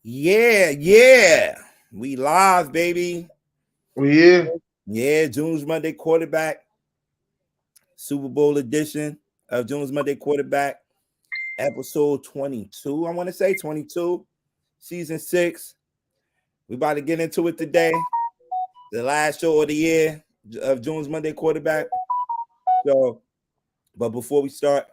Yeah. We live, baby. Yeah. Yeah, June's Monday quarterback, Super Bowl edition of June's Monday quarterback, episode 22. I want to say 22, season 6. We about to get into it today. The last show of the year of June's Monday quarterback. So, but before we start,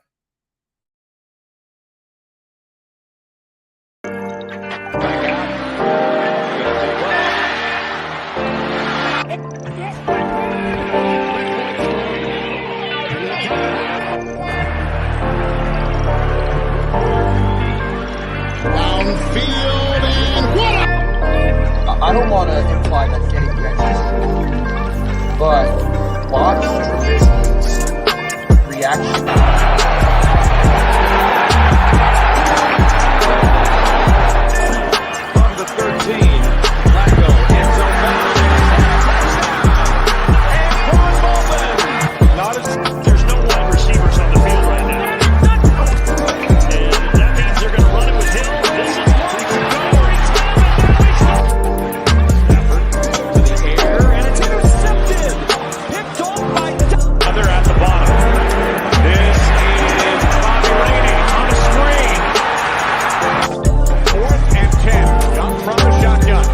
downfield and what? I don't want to imply that getting benched is cool, but watch reaction. From the 13, Flacco, end zone bound. Not as there's no wide receivers on the field right now. And that means they're going to run it with Hill. This is one to go. He's down and now Stafford to the air, and it's intercepted. Picked off by Another at the bottom. This is Bobby Rainey on a screen. 4th and 10. Young from the shotgun.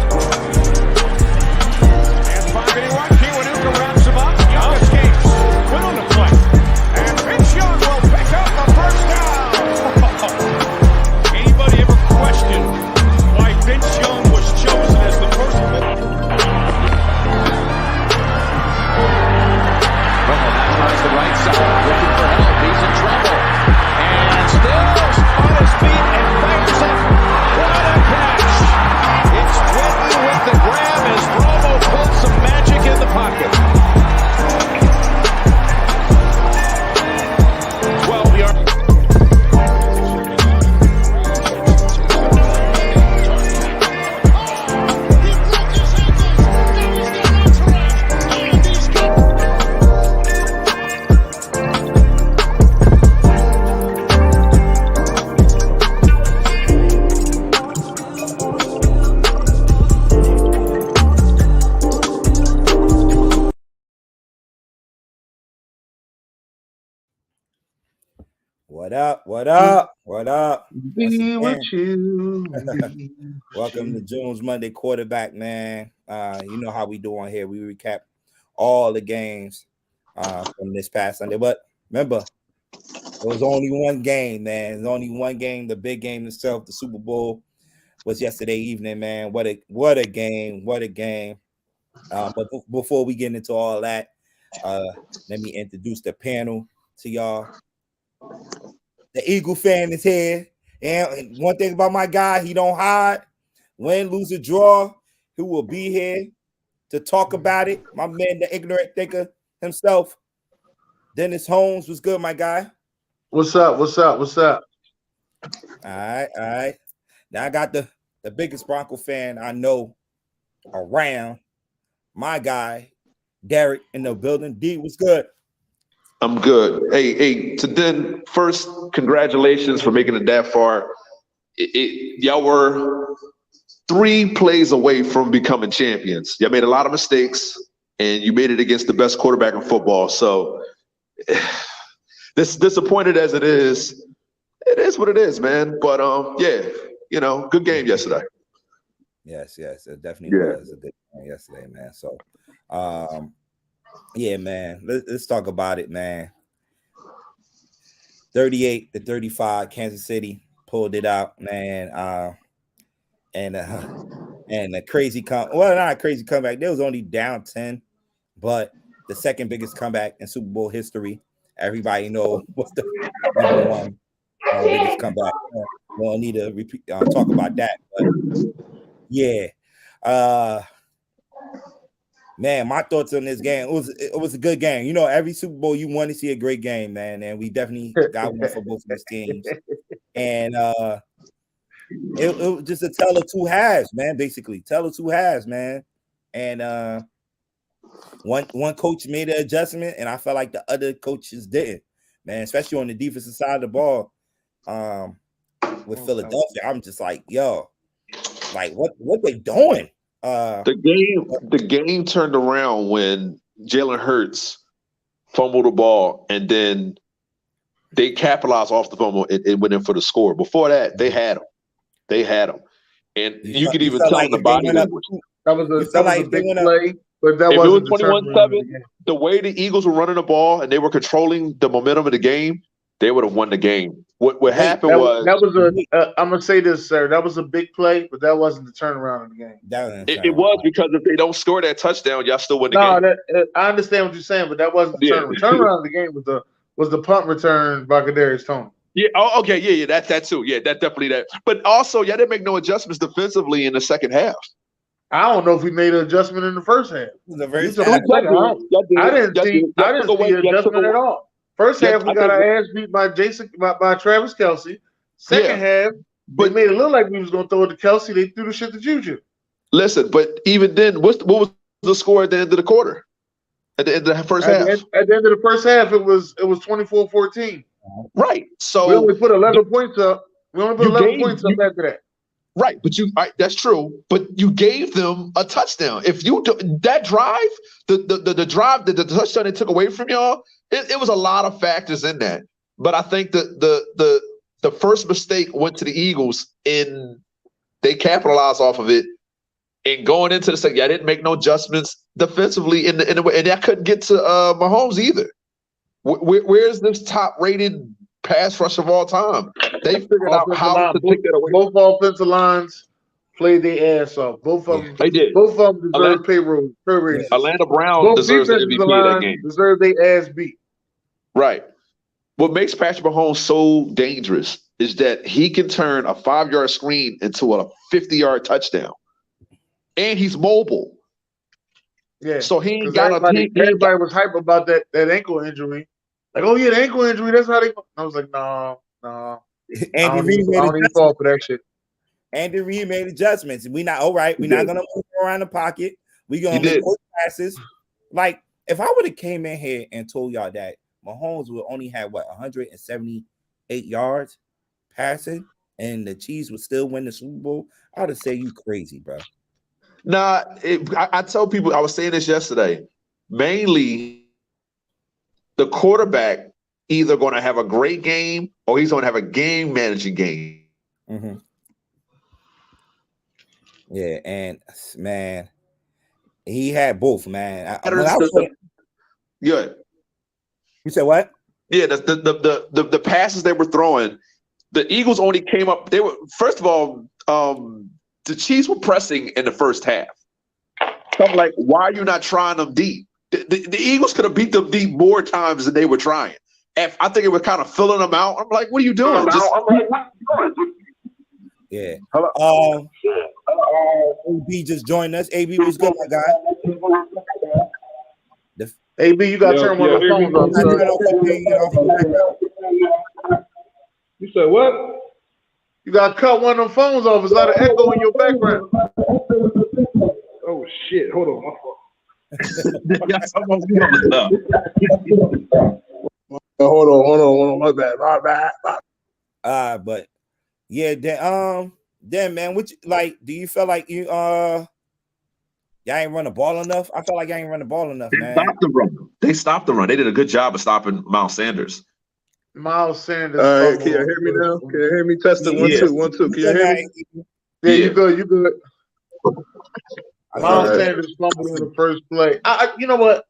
And 5-81. Kiwanuka wraps him up. Young escapes. Put on the play. And Vince Young will pick up the first down. Anybody ever questioned why Vince Young was chosen as the first pick? Romo now tries the right side, looking for help. He's in trouble. And still on his feet and fires up. What a catch. It's Whitten with the grab as Romo pulls some magic in the pocket. 12 yards. what up? What up? Be with you. Welcome to June's Monday quarterback, man. You know how we do on here. We recap all the games from this past Sunday. But remember, there was only one game, man. There's only one game. The big game itself, the Super Bowl, was yesterday evening, man. What a game. But before we get into all that, let me introduce the panel to y'all. The Eagle fan is here. And one thing about my guy, he don't hide. Win, lose, or draw, he will be here to talk about it. My man, the ignorant thinker himself, Dennis Holmes. Was good, my guy? What's up? All right. Now I got the biggest Bronco fan I know around. My guy, Derek, in the building. D, what's good? I'm good. Hey, to Den, first, congratulations for making it that far. Y'all were 3 plays away from becoming champions. Y'all made a lot of mistakes, and you made it against the best quarterback in football. So, this disappointed as it is what it is, man. But yeah, good game yesterday. Yes, it definitely was a good game yesterday, man. So, yeah, man. Let's talk about it, man. 38-35, Kansas City pulled it out, man. And a crazy not a crazy comeback. They was only down 10, but the second biggest comeback in Super Bowl history. Everybody know what's the number one biggest comeback. We don't need to repeat talk about that, but yeah. Man, my thoughts on this game, it was a good game. Every Super Bowl you want to see a great game, man, and we definitely got one for both of these teams. And it was just a tale of two halves, man, basically. Tale of two halves, man. And one coach made an adjustment, and I felt like the other coaches didn't, man, especially on the defensive side of the ball. With Philadelphia, I'm just like, yo, Like what they doing? The game turned around when Jalen Hurts fumbled the ball, and then they capitalized off the fumble and went in for the score. Before that, they had them. And you could even tell in the body language. That was a big play, but that wasn't if it was 21-7, the way the Eagles were running the ball and they were controlling the momentum of the game, they would have won the game. What happened was I'm gonna say this, sir. That was a big play, but that wasn't the turnaround of the game. It was because if they don't score that touchdown, y'all still win the game. I understand what you're saying, but that wasn't the turnaround. Turnaround of the game was the punt return by Kadarius Toney. Yeah. Oh, okay. Yeah. That too. Yeah. That definitely that. But also, y'all didn't make no adjustments defensively in the second half. I don't know if we made an adjustment in the first half. I didn't see an adjustment at all. First half, we got our ass beat by Travis Kelce. Second half, they made it look like we was going to throw it to Kelce. They threw the shit to Juju. Listen, but even then, what was the score at the end of the quarter? At the end of the first half? At the end of the first half, it was 24-14. Right. So we only put 11 points up. We only put 11 points up after that. Right, but that's true. But you gave them a touchdown. If you do that drive, the touchdown they took away from y'all, it was a lot of factors in that. But I think the first mistake went to the Eagles, and they capitalized off of it. And going into the second, I didn't make no adjustments defensively in the way, and I couldn't get to Mahomes either. Where's this top-rated pass rush of all time? They figured out how to take that away. Both offensive lines played their ass off. Both of them. They did. Both of them deserve pay raises. Atlanta Brown deserves the MVP of that game. Deserve their ass beat. Right. What makes Patrick Mahomes so dangerous is that he can turn a 5-yard screen into a 50-yard touchdown, and he's mobile. Yeah. So he ain't got everybody was hype about that ankle injury. Like, oh yeah, the ankle injury. That's how they. I was like, no. Andy Reid I don't even fall for that shit. Andy Reid made adjustments. We're not all right. We're not gonna move around the pocket. We're gonna make quick passes. Like, if I would have came in here and told y'all that Mahomes would only have 178 yards passing, and the Chiefs would still win the Super Bowl, I would have said you crazy, bro. Nah, I tell people, I was saying this yesterday. Mainly, the quarterback either going to have a great game or he's going to have a game managing game. Mm-hmm. Yeah, and man, he had both, man. Yeah. You said what? Yeah, the passes they were throwing, the Eagles only came up. They were, first of all, the Chiefs were pressing in the first half. So I'm like, why are you not trying them deep? The Eagles could have beat them deep more times than they were trying. I think it was kind of filling them out. I'm like, what are you doing? Yeah. Hello. AB just joined us. AB, what's good, my guy? AB, you got to turn one of the phones off. You said what? You got to cut one of the phones off. There's a lot of echo in your background. Oh, shit. Hold on. Hold on. My bad. But yeah, then man, do you feel like y'all ain't run the ball enough? I feel like y'all ain't run the ball enough, man. They stopped the run. They did a good job of stopping Miles Sanders. Miles Sanders. All right, can you hear me now? Can you hear me? Testing 1 2 1 2. Can you hear me? Yeah, you good. You good. Miles Sanders fumbled in the first play. You know what?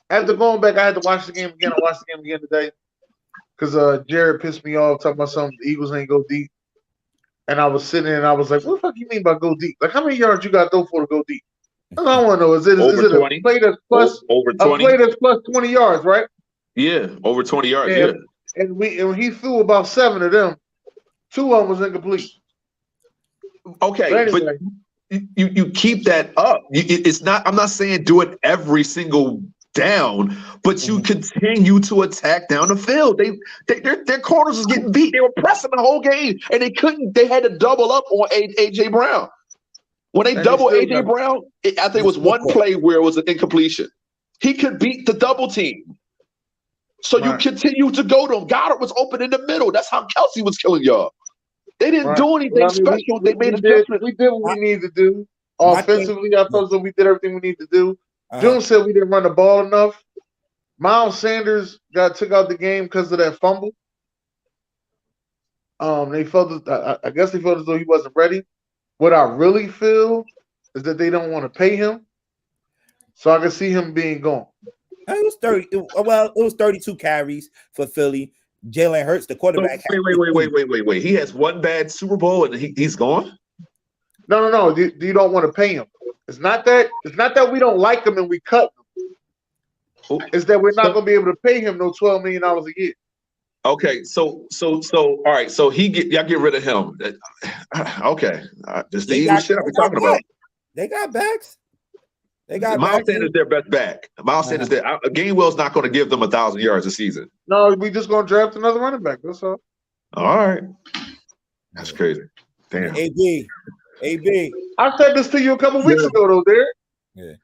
After going back, I had to watch the game again. I watched the game again today because Jared pissed me off talking about something. The Eagles ain't go deep. And I was sitting there and I was like, what the fuck you mean by go deep? Like, how many yards you got to throw for to go deep? I don't want to know. Is it a play that's plus over 20? A play that's plus 20 yards, right? Yeah, over 20 yards, yeah. And he threw about 7 of them. 2 of them was incomplete. Okay, but you keep that up. It's not. I'm not saying do it every single down, but you continue to attack down the field. Their corners was getting beat. They were pressing the whole game, and they couldn't. They had to double up on AJ Brown. When they double AJ Brown, I think it was one play where it was an incompletion. He could beat the double team. So you continue to go to him. Goddard was open in the middle. That's how Kelce was killing y'all. They didn't do anything special. They made adjustments. We did what we needed to do. Offensively, I felt that we did everything we needed to do. June said we didn't run the ball enough. Miles Sanders took out the game because of that fumble. They felt I guess they felt as though he wasn't ready. What I really feel is that they don't want to pay him, so I can see him being gone. It was 30. Well, it was 32 carries for Philly. Jalen Hurts, the quarterback. Wait. He has one bad Super Bowl and he's gone? No. You don't want to pay him. It's not that we don't like him and we cut him. It's that we're not going to be able to pay him no $12 million a year. Okay, so all right, so y'all get rid of him. Okay, just the Eagles shit I'm talking about. They got backs. They got Miles Sanders their best back. Miles Sanders there. Gainwell's not going to give them 1,000 yards a season. No, we just going to draft another running back. That's all. All right, that's crazy. Damn. AB. I said this to you a couple weeks ago, though, Derek. Yeah.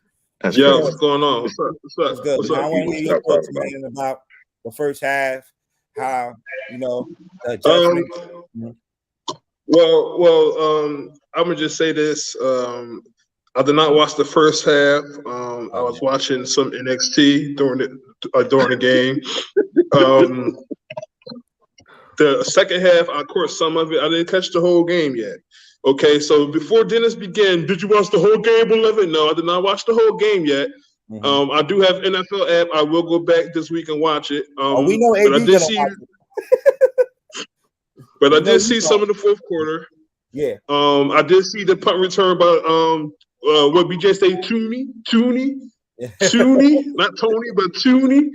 What's going on? What's up? What's good? What's up? I want to hear your thoughts, man, about the first half. How Well, I'm gonna just say this. I did not watch the first half. I was watching some NXT during the game. The second half, I caught some of it. I didn't catch the whole game yet. Okay, so before Dennis began, did you watch the whole game, beloved? No, I did not watch the whole game yet. Mm-hmm. I do have NFL app. I will go back this week and watch it. We know AD gonna watch it. But I did see some of the fourth quarter. Yeah. I did see the punt return by what BJ say, Tooney, not Tony, but Tooney.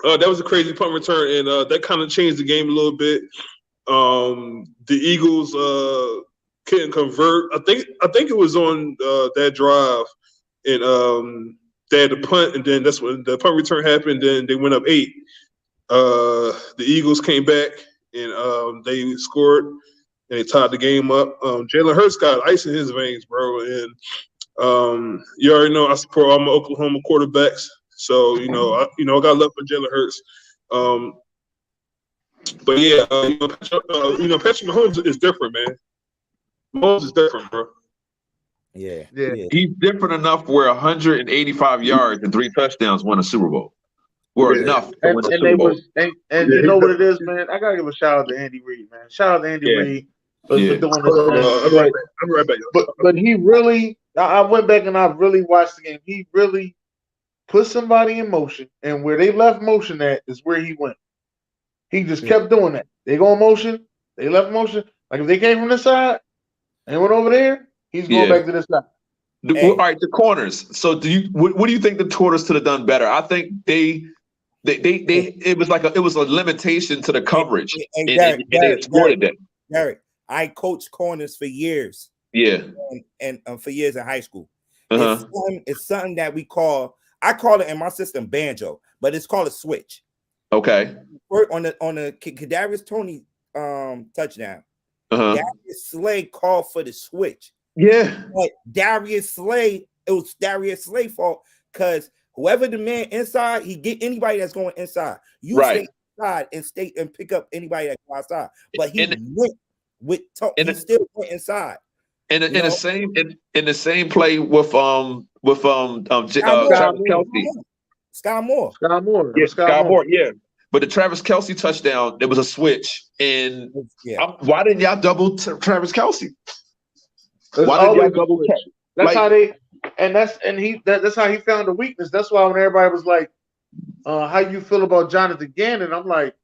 That was a crazy punt return, and that kind of changed the game a little bit. The Eagles couldn't convert. I think it was on that drive, and they had the punt, and then that's when the punt return happened. Then they went up 8. The Eagles came back and they scored and they tied the game up. Jalen Hurts got ice in his veins, bro, and you already know I support all my Oklahoma quarterbacks, so I got love for Jalen Hurts. But yeah, Patrick Mahomes is different, man. Mahomes is different, bro. Yeah. He's different enough where 185 yards and 3 touchdowns won a Super Bowl. Were enough to win a Super Bowl. And you know what it is, man? I gotta give a shout out to Andy Reid, man. Shout out to Andy Reid for doing this. I'm right back. But he really, I went back and I really watched the game. He really put somebody in motion, and where they left motion at is where he went. He just kept doing that. They go in motion, they left motion. Like if they came from this side and went over there, he's going back to this side. All right, the corners. So what do you think the corners could have done better? I think it was a limitation to the coverage, and they exploited that. Derek, I coached corners for years. Yeah, and for years in high school. It's something that I call it in my system banjo, but it's called a switch. Okay. On the Kadarius Toney touchdown, Darius Slay called for the switch. Yeah, but it was Darius Slay's fault because whoever the man inside, he get anybody that's going inside. You stay inside and stay and pick up anybody that go outside. But he still went inside. In the same play with Travis Kelce. Sky Moore. Yeah, Sky Moore. Yeah. But the Travis Kelce touchdown, there was a switch. And why didn't y'all double Travis Kelce? Why didn't y'all double catch? That's how that's how he found the weakness. That's why when everybody was like, how you feel about Jonathan Gannon? I'm like,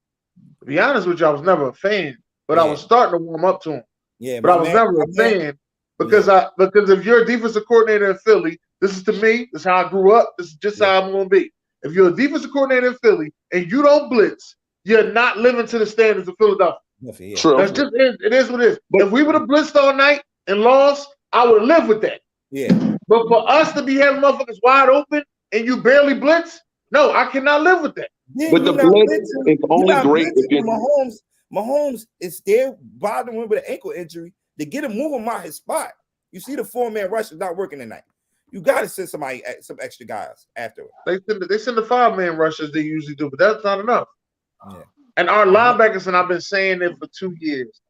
to be honest with you, I was never a fan, but I was starting to warm up to him. Yeah, but I was never a fan because if you're a defensive coordinator in Philly, this is to me, this is how I grew up. This is just how I'm going to be. If you're a defensive coordinator in Philly and you don't blitz, you're not living to the standards of Philadelphia. Yeah. True. That's just it is what it is. But if we would have blitzed all night and lost, I would have lived with that. Yeah. But for us to be having motherfuckers wide open and you barely blitz, no, I cannot live with that. Yeah, but the blitz is only great if Mahomes is there bothering him with an ankle injury to get him moving out his spot. You see the 4-man rush is not working tonight. You got to send some extra guys afterward. They send the 5-man rush as they usually do, but that's not enough. Yeah. And our linebackers, and I've been saying it for 2 years,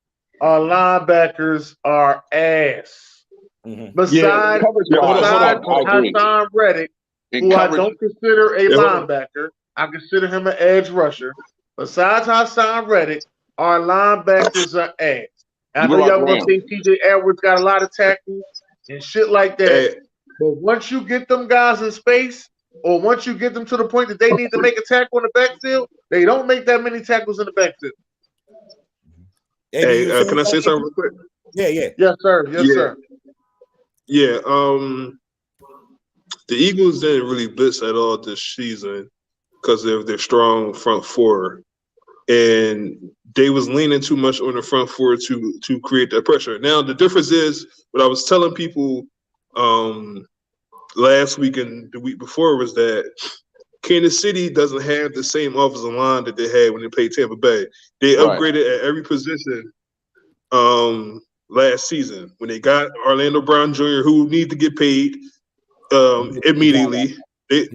our linebackers are ass. Mhm. Besides Hold on. I agree. Hassan Reddick, who I don't consider a linebacker, I consider him an edge rusher. Besides Hassan Reddick, our linebackers are ass. And I know y'all gonna say TJ Edwards got a lot of tackles and shit like that. But once you get them guys in space, or once you get them to the point that they need to make a tackle in the backfield, they don't make that many tackles in the backfield. Hey, can I say something real quick? Yeah. Yes, sir. Sir. Yeah. The Eagles didn't really blitz at all this season because of their strong front four, and they was leaning too much on the front four to create that pressure. Now the difference is what I was telling people last week and the week before was that Kansas City doesn't have the same offensive line that they had when they played Tampa Bay. They upgraded at every position last season when they got Orlando Brown Jr., who need to get paid immediately. They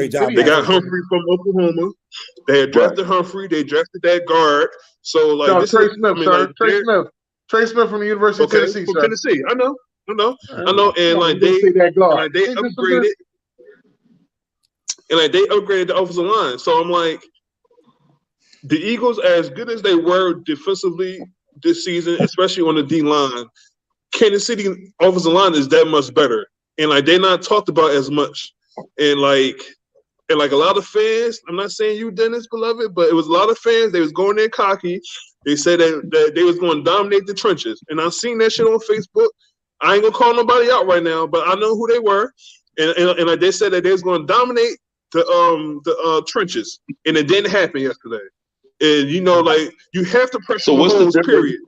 got Humphrey from Oklahoma. They had drafted Humphrey. They drafted that guard. So like Trey Smith, sir. Trey Smith from the University of Tennessee, from sir. Tennessee. I know. And like they upgraded. And like they upgraded the offensive line. So I'm like, the Eagles, as good as they were defensively this season, especially on the D line, Kansas City offensive line is that much better. And like they're not talked about as much. And like a lot of fans, I'm not saying you, Dennis, beloved, but it was a lot of fans, they was going there cocky. They said that they was going to dominate the trenches. And I've seen that shit on Facebook. I ain't gonna call nobody out right now, but I know who they were. And like they said that they was going to dominate the trenches, and it didn't happen yesterday. And you know, like you have to pressure Mahomes. Period.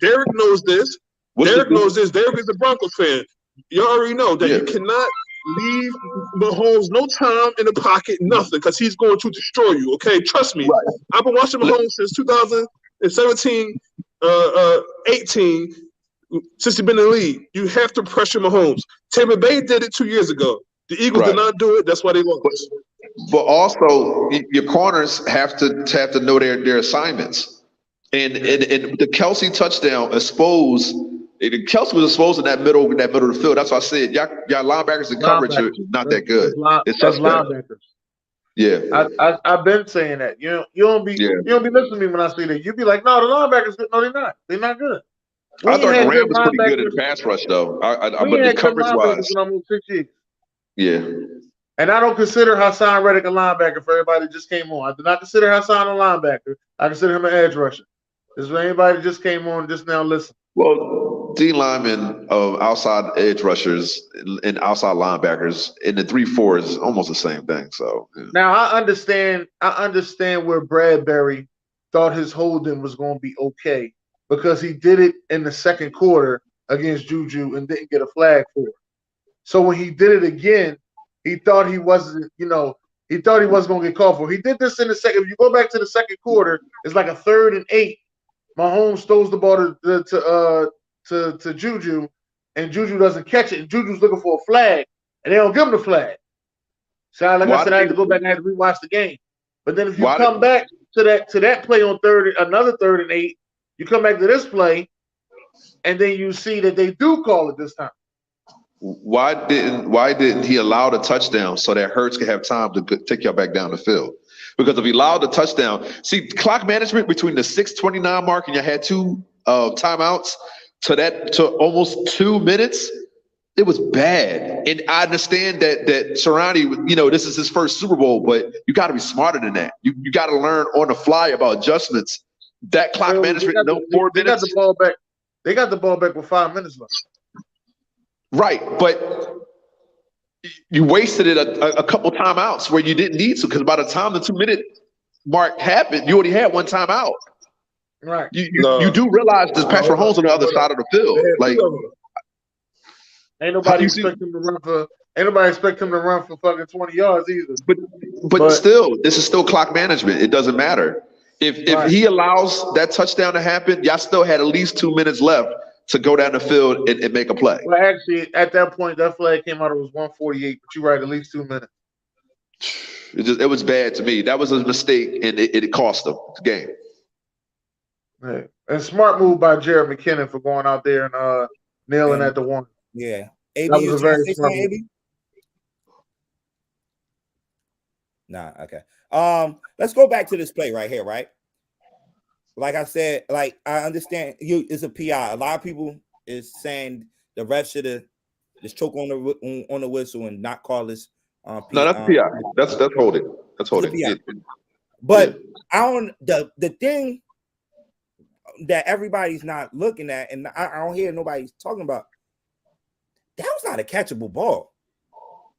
Derek knows this. Derek is a Broncos fan. You already know that you cannot leave Mahomes no time in the pocket, nothing, because he's going to destroy you. Okay, trust me. Right. I've been watching Mahomes since 2017, 18. Since he's been in the league, you have to pressure Mahomes. Tampa Bay did it 2 years ago. The Eagles did not do it. That's why they lost. But also, your corners have to know their assignments. And the Kelsey touchdown exposed. Kelsey was exposed in that middle of the field. That's why I said y'all linebackers in coverage are not that good. It's just linebackers. Yeah, I've been saying that. You don't be listening to me when I say that. You be like, no, the linebackers good. No, they're not. They're not good. I thought the Rams was pretty good in pass rush though. But the coverage wise, yeah. And I don't consider Hassan Reddick a linebacker for everybody that just came on. I do not consider Hassan a linebacker. I consider him an edge rusher. This is for anybody that just came on just now. Listen. Well, D linemen of outside edge rushers and outside linebackers in the 3-4 is almost the same thing. So now I understand where Bradbury thought his holding was going to be okay because he did it in the second quarter against Juju and didn't get a flag for it. So when he did it again, he thought he wasn't going to get called for. He did this in the second. If you go back to the second quarter, it's like a 3rd and 8. Mahomes throws the ball to Juju, and Juju doesn't catch it. And Juju's looking for a flag, and they don't give him the flag. So I said, I had to go back and I had to rewatch the game. But then if you come back to that play on another 3rd and 8, you come back to this play, and then you see that they do call it this time. Why didn't he allow the touchdown so that Hurts could have time to take y'all back down the field? Because if he allowed the touchdown, see, clock management between the 6:29 mark and you had 2 timeouts to almost 2 minutes, it was bad. And I understand that Sirianni, this is his first Super Bowl, but you got to be smarter than that. You got to learn on the fly about adjustments. That clock management, 4 minutes. They got the ball back. They got the ball back with 5 minutes left. Right, but you wasted it a couple timeouts where you didn't need to, because by the time the 2-minute mark happened, you already had one timeout. Right. You do realize there's Patrick Mahomes on the other side of the field. Like, ain't nobody expect him to run for. Ain't nobody expect him to run for fucking 20 yards either. But still, this is still clock management. It doesn't matter. If he allows that touchdown to happen, y'all still had at least 2 minutes left to go down the field and make a play. Well, actually, at that point, that flag came out. It was 1:48, but you're right, at least 2 minutes. It was bad to me. That was a mistake, and it cost them the game. Yeah. And smart move by Jared McKinnon for going out there and nailing And at the one. yeah, AB, That you was a trying to very say smart something, move. AB? Nah, okay. Let's go back to this play right here, right? Like I said, like I understand you it's a PI. A lot of people is saying the ref should have just choke on the whistle and not call this No, that's PI. That's holding. That's it's a holding. PI. Yeah. But I don't the thing that everybody's not looking at, and I don't hear nobody talking about. That was not a catchable ball.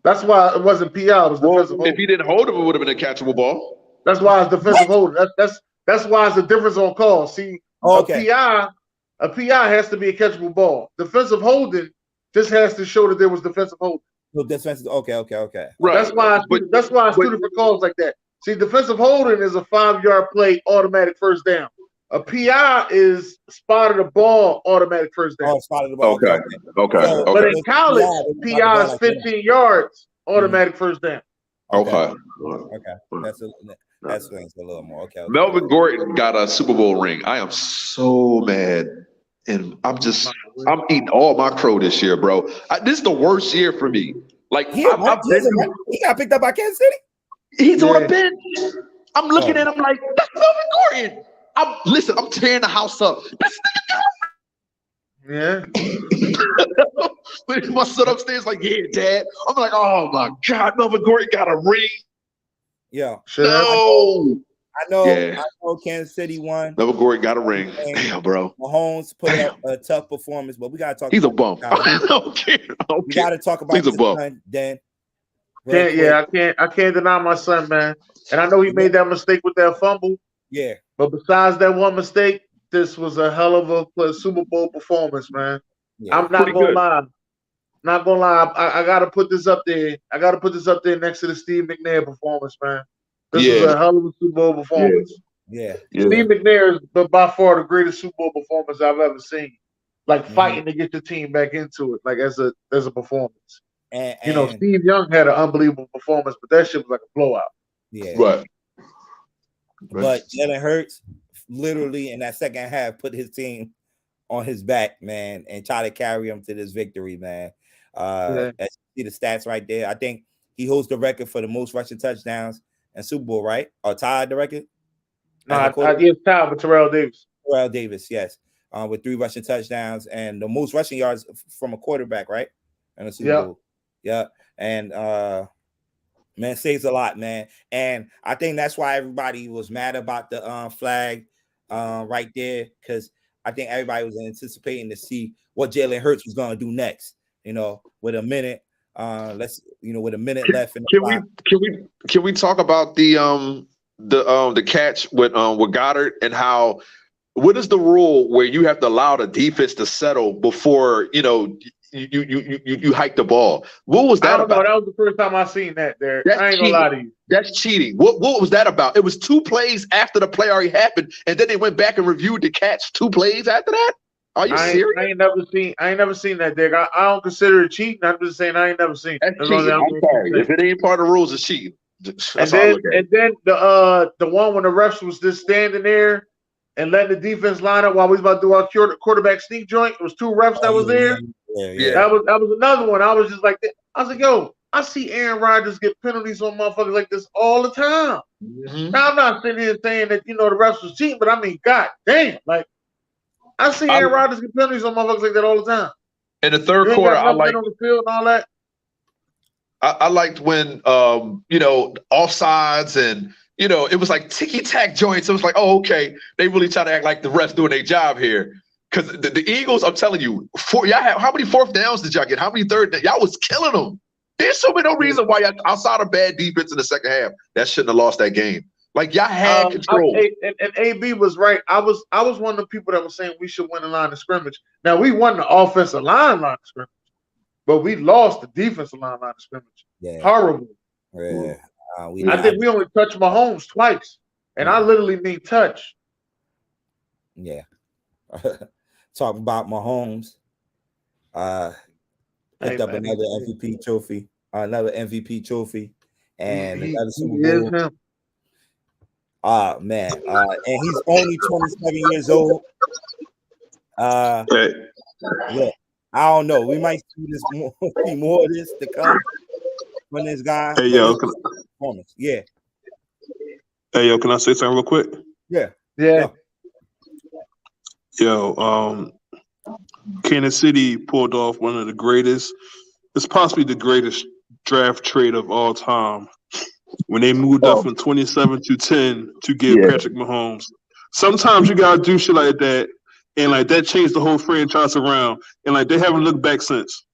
That's why it wasn't PI. It was defensive If holding. he didn't hold him, it would have been a catchable ball. That's why it's defensive holding. That's why it's a difference on call. See, Okay. a PI has to be a catchable ball. Defensive holding just has to show that there was defensive holding. No defensive. Okay. Right. That's why it's two different calls like that. See, defensive holding is a 5-yard play, automatic first down. A PI is spotted a ball, automatic first down. Oh, spotted the ball. Okay. So, But in college, PI is 15 yards, automatic first down. Okay. That explains a little more. Okay. Melvin Gordon got a Super Bowl ring. I am so mad. And I'm eating all my crow this year, bro. This is the worst year for me. Like he got picked up by Kansas City. He's on the bench. I'm looking at him like, that's Melvin Gordon. I'm tearing the house up. That's Yeah. my son upstairs like, yeah, Dad. I'm like, oh my God, Melvin Gordon got a ring. Yeah. No. I know Kansas City won. Melvin Gordon got a ring. Damn, bro. Mahomes put up a tough performance, but we gotta talk. He's a bum. I don't care. We gotta talk about He's a bum. Son, Dan. I can't deny my son, man. And I know he made that mistake with that fumble. Yeah. But besides that one mistake, this was a hell of a Super Bowl performance, man. Yeah. I'm not gonna lie. Not gonna lie. I gotta put this up there. I gotta put this up there next to the Steve McNair performance, man. This was a hell of a Super Bowl performance. Yeah. Steve McNair is by far the greatest Super Bowl performance I've ever seen. Like fighting to get the team back into it, like as a performance. And Steve Young had an unbelievable performance, but that shit was like a blowout. Yeah. Right. But Jalen Hurts literally in that second half put his team on his back, man, and try to carry him to this victory, man. As you see the stats right there. I think he holds the record for the most rushing touchdowns in Super Bowl, right? Or tied the record? No, it's tied with Terrell Davis. Terrell Davis, yes. With 3 rushing touchdowns and the most rushing yards from a quarterback, right? In the Super Bowl. Yeah. And man, saves a lot, man. And I think that's why everybody was mad about the flag right there, because I think everybody was anticipating to see what Jalen Hurts was going to do next. With a minute, with a minute left in the clock. Can we talk about the catch with Goddard and how? What is the rule where you have to allow the defense to settle before you hike the ball? What was that about? That was the first time I seen that there. I ain't gonna lie to you. That's cheating. What was that about? It was 2 plays after the play already happened, and then they went back and reviewed the catch 2 plays after that? Are you serious? I ain't never seen that, Dick. I don't consider it cheating. I'm just saying I ain't never seen it. That's cheating. I'm sorry. If it ain't part of the rules, it's cheating. And then the one when the refs was just standing there and letting the defense line up while we was about to do our quarterback sneak joint. It was 2 refs that was there. Yeah. That was another one. I was just like, I was like, yo, I see Aaron Rodgers get penalties on motherfuckers like this all the time. Mm-hmm. Now I'm not sitting here saying that the refs was cheating, but I mean, god damn, like I see Aaron Rodgers get penalties on motherfuckers like that all the time. In the third quarter, I like on the field and all that. I liked when offsides and it was like ticky-tack joints. It was like, oh, okay, they really try to act like the refs doing their job here. Because the Eagles, I'm telling you, how many 4th downs did y'all get? How many third? Y'all was killing them. There's so many no reason why y'all, outside of bad defense in the second half, that shouldn't have lost that game. Like y'all had control. And AB was right. I was one of the people that was saying we should win the line of scrimmage. Now we won the offensive line of scrimmage, but we lost the defensive line of scrimmage. Yeah. Horrible. Yeah. I think we only touched Mahomes twice, and I literally mean touch. Yeah. Talking about Mahomes, picked up another MVP trophy, and another Super Bowl. Man. And he's only 27 years old. Hey, Look, I don't know. We might see see more of this to come from this guy. hey, but yo, this is his performance. Yeah. hey, yo, can I say something real quick? Yeah. Yeah. Yo, Kansas City pulled off one of the greatest. It's possibly the greatest draft trade of all time when they moved up from 27 to 10 to get Patrick Mahomes. Sometimes you gotta do shit like that, and like that changed the whole franchise around, and like they haven't looked back since.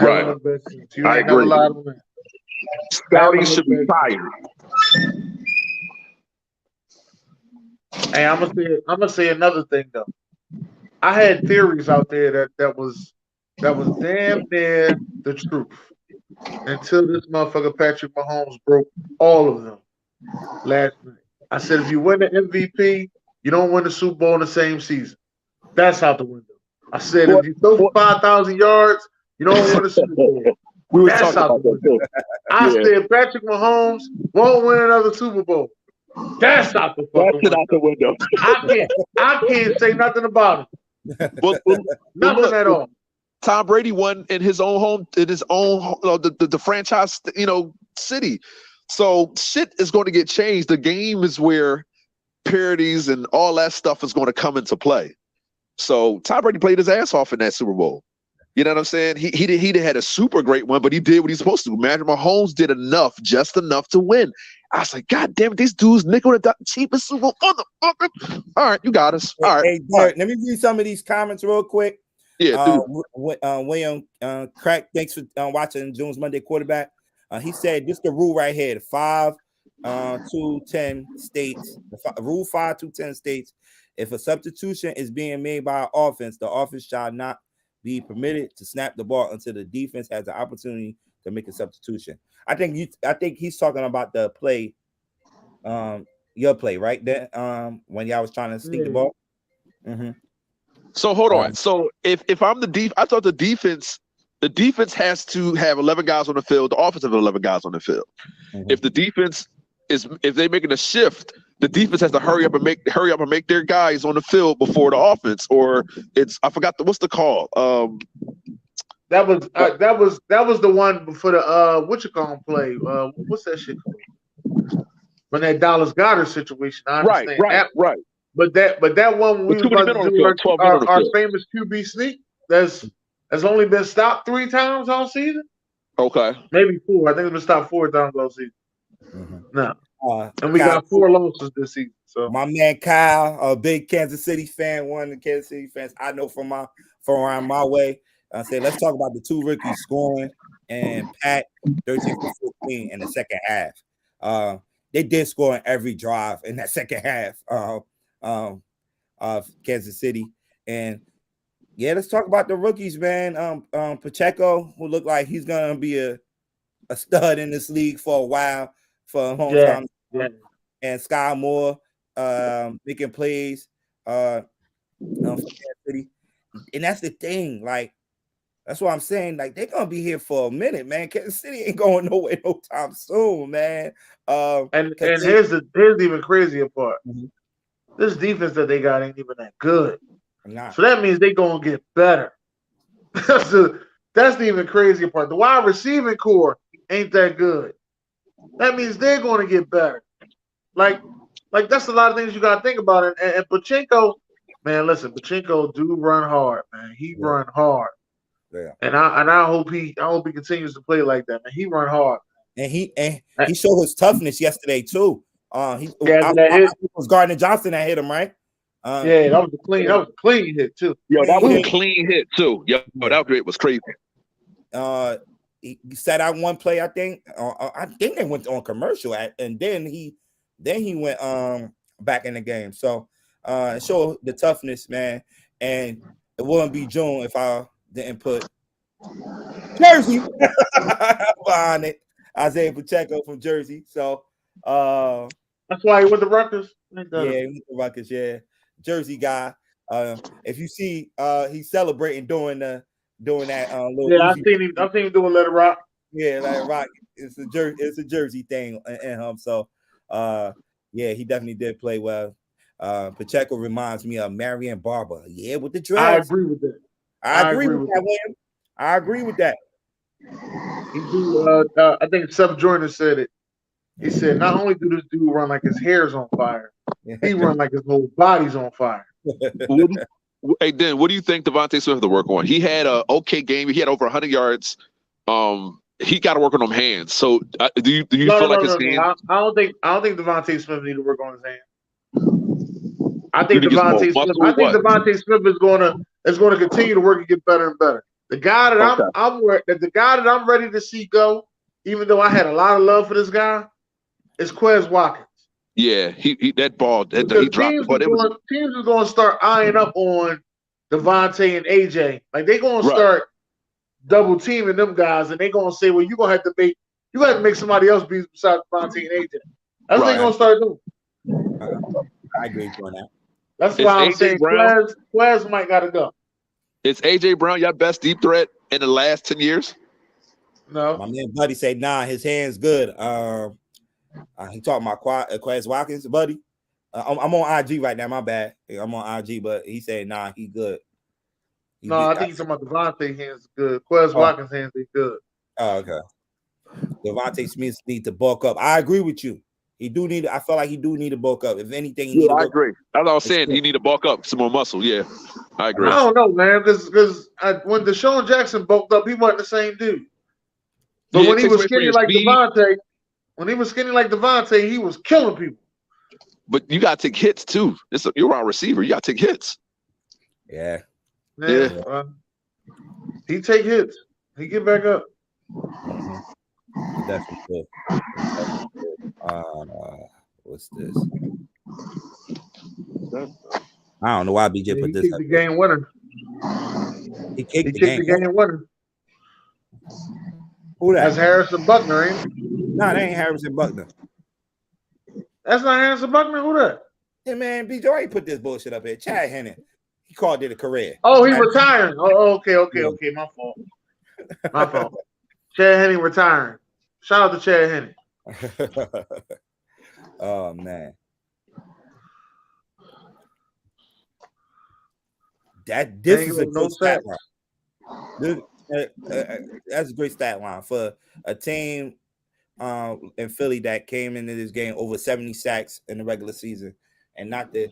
Right. You I ain't never agree. lied to me. Scouting should be fired. Hey, I'm gonna say another thing though. I had theories out there that was damn near the truth until this motherfucker Patrick Mahomes broke all of them last night. I said if you win the MVP, you don't win the Super Bowl in the same season. That's out the window. I said if you throw for 5,000 yards, you don't win the Super Bowl. We were That's talking out about the that window. too. I Yeah. said Patrick Mahomes won't win another Super Bowl. That's out the fucking That's it out the window. I can't say nothing about it. Well, Nothing look, at all. Tom Brady won in his own the franchise, city. So shit is going to get changed. The game is where parodies and all that stuff is going to come into play. So Tom Brady played his ass off in that Super Bowl. You know what I'm saying? He had a super great one, but he did what he's supposed to do. Patrick Mahomes did just enough to win. I was like, God damn it, these dudes nickel the cheapest Super Bowl motherfucker. All right, you got us. All right. Hey, Derek, let me read some of these comments real quick. Yeah, William Crack, thanks for watching Jones Monday Quarterback. He said this the rule right here: the 5 to 10 states. Rule 5 to 10 states. If a substitution is being made by an offense, the offense shall not be permitted to snap the ball until the defense has the opportunity to make a substitution. I think he's talking about the play, your play, right? There, when y'all was trying to sneak the ball. Mm-hmm. So hold on. So if I'm I thought the defense has to have 11 guys on the field. The offense have 11 guys on the field. Mm-hmm. If the defense if they're making a shift, the defense has to hurry up and make their guys on the field before the offense. Or I forgot what's the call. That was the one for the what you call play. What's that shit called? When that Dallas Goedert situation. I understand right. But that one we was about to do our famous QB sneak that's only been stopped 3 times all season. Okay. Maybe 4. I think it's been stopped 4 times all season. Mm-hmm. No. And we got 4 losses this season. So my man Kyle, a big Kansas City fan, one of the Kansas City fans I know from around my way. I said, let's talk about the 2 rookies scoring and Pat 13 for 14 in the second half. They did score in every drive in that second half of Kansas City. And yeah, let's talk about the rookies, man. Pacheco, who looked like he's gonna be a stud in this league for a while, for a long time. Yeah. And Sky Moore making plays for Kansas City. And that's the thing, like that's what I'm saying. Like they're gonna be here for a minute, man. Kansas City ain't going nowhere no time soon, man. And here's the even crazier part. Mm-hmm. This defense that they got ain't even that good. Nah. So that means they're gonna get better. That's the even crazier part. The wide receiving core ain't that good. That means they're gonna get better. Like that's a lot of things you gotta think about. And Pacheco, man, listen, Pacheco do run hard, man. He run hard. Yeah. And I hope he continues to play like that, man. He run hard. And he showed his toughness yesterday too. It was Gardner Johnson that hit him, right? That was a clean hit too. Yo, that was a clean hit too. Yo, that was crazy. He sat out one play, I think. I think they went on commercial, and then he went back in the game. So it showed the toughness, man. And it wouldn't be June if I didn't put Jersey behind it. Isaiah Pacheco from Jersey. So that's why he went to Rutgers. Yeah, he went to Rutgers, yeah. Jersey guy. If you see he's celebrating doing that little I've seen him doing Let It Rock. Yeah, Let It Rock. It's a Jersey thing in him. So Yeah, he definitely did play well. Pacheco reminds me of Marion Barber. Yeah, with the I dreads. agree with that. I agree with that, William. I agree with that. He do. I think Seth Joyner said it. He said, not only do this dude run like his hair's on fire, he run like his whole body's on fire. Hey, Dan, what do you think Devontae Smith to work on? He had an okay game. He had over 100 yards. He got to work on them hands. So, do you feel like his hands? I don't think Devontae Smith need to work on his hands. I think Devontae Smith is going to continue to work and get better and better. The guy that I'm ready to see go, even though I had a lot of love for this guy, is Quez Watkins. Yeah, he that ball he dropped teams are going to start eyeing up on Devontae and AJ. Like they're going to start double teaming them guys, and they're going to say, "Well, you're going to have to make somebody else beat besides Devontae and AJ." That's what they're going to start doing. I agree with that. That's why I'm saying Quez might got to go. Is AJ Brown your best deep threat in the last 10 years? No. My man Buddy say, nah, his hand's good. He talking about Quez Watkins, Buddy. I'm on IG right now. My bad. I'm on IG, but he said, nah, he good. I think he's talking about Devontae hands good. Quez Watkins hands is good. Oh, okay. Devontae Smith needs to bulk up. I agree with you. I feel like he do need to bulk up. If anything, I agree. That's what I was saying. He need to bulk up, some more muscle. Yeah, I agree. I don't know, man, because when Deshaun Jackson bulked up, he wasn't the same dude. But when he was skinny like Devontae, he was killing people. But you gotta take hits too. You're a receiver. You gotta take hits. Yeah. He take hits. He get back up. Mm-hmm. Definitely good. What's this? I don't know why BJ put this. He kicked the game winner. He kicked the game winner. Who that? That's Harrison Buckner, ain't it? No, that ain't Harrison Buckner. That's not Harrison Buckner? Who that? Yeah, man, BJ, why you put this bullshit up here? Chad Henne. He called it a career. Oh, he retiring. Oh, okay. My fault. Chad Henne retiring. Shout out to Chad Henne. Oh man, this is a good stat line. That's a great stat line for a team in Philly that came into this game over 70 sacks in the regular season and not to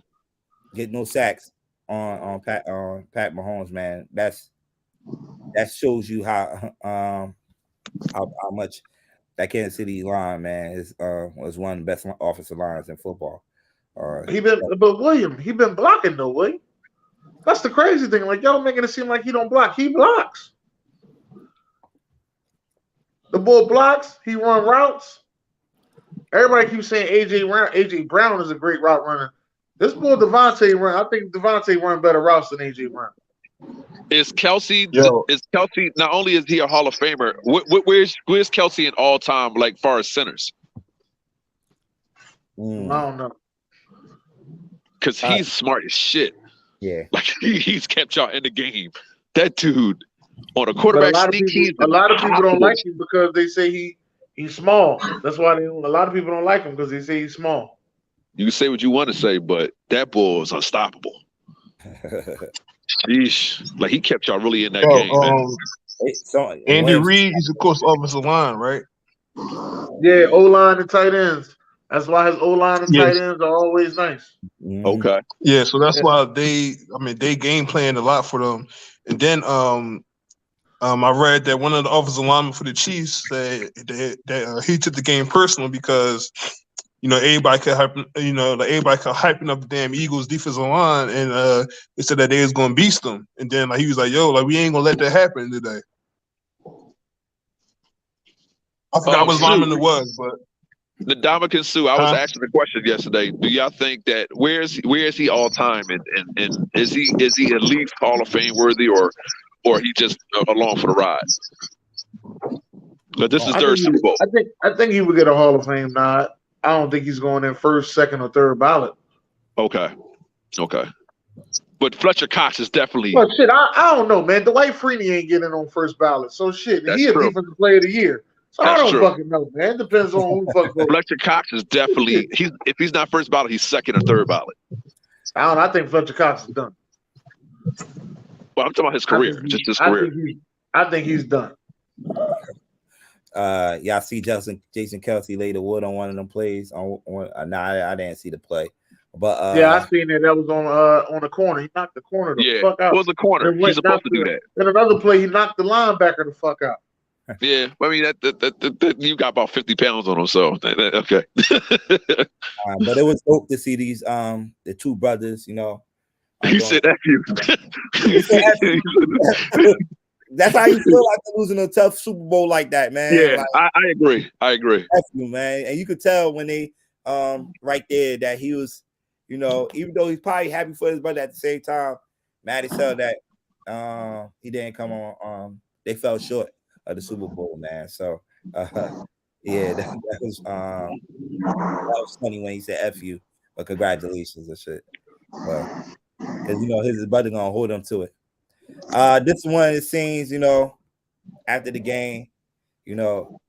get no sacks on Pat Mahomes. Man, that shows you how much that Kansas City line, man, was one of the best offensive lines in football. But William, he been blocking though, William. That's the crazy thing. Like y'all making it seem like he don't block. He blocks. The boy blocks. He run routes. Everybody keeps saying AJ Brown is a great route runner. This boy Devontae run. I think Devontae run better routes than AJ Brown. Is Kelsey? Not only is he a Hall of Famer, where's Kelsey in all time, like far as centers? I don't know. Because he's smart as shit. Yeah, like he's kept y'all in the game. That dude on a quarterback sneak. A lot of people don't like him because they say he's small. That's why a lot of people don't like him because they say he's small. You can say what you want to say, but that bull is unstoppable. Sheesh. Like he kept y'all really in that game, man. Andy Reid is of course offensive line, right? Yeah, O-line and tight ends. That's why his O-line and tight ends are always nice. Okay. Yeah, so that's why they game planned a lot for them. And then I read that one of the offensive linemen for the Chiefs said that he took the game personal because everybody kept hyping up the damn Eagles defensive line, and they said that they was gonna beast them. And then he was like, "Yo, we ain't gonna let that happen today." I forgot what lineman it was, but the Ndamukong Suh. I was asking the question yesterday. Do y'all think that where is he all time, and is he at least Hall of Fame worthy, or he just along for the ride? But this is third Super Bowl. I think he would get a Hall of Fame nod. I don't think he's going in first, second, or third ballot. Okay. But Fletcher Cox is definitely. But shit, I don't know, man. Dwight Freeney ain't getting on first ballot. So shit, he a defensive player of the year. So I don't fucking know, man. It depends on who fuck goes. Fletcher Cox is definitely if he's not first ballot, he's second or third ballot. I think Fletcher Cox is done. Well, I'm talking about his career, just his career. I think he's done. Y'all see Jason Kelsey lay the wood on one of them plays. I didn't see the play, but I seen it. That was on the corner. He knocked the corner the fuck out. It was a corner. He's supposed to do that. In another play, he knocked the linebacker the fuck out. Yeah, I mean that you got about 50 pounds on him, so okay. But it was dope to see these the two brothers. You know, he said F you. That's how you feel after losing a tough Super Bowl like that, man. Yeah, like, I agree. F you, man. And you could tell when they right there that he was, you know, even though he's probably happy for his brother at the same time, Matty said that he didn't come on. They fell short of the Super Bowl, man. So yeah, that was funny when he said F you, but congratulations and shit. Well, because you know his brother gonna hold him to it. This one it seems, you know, after the game, you know,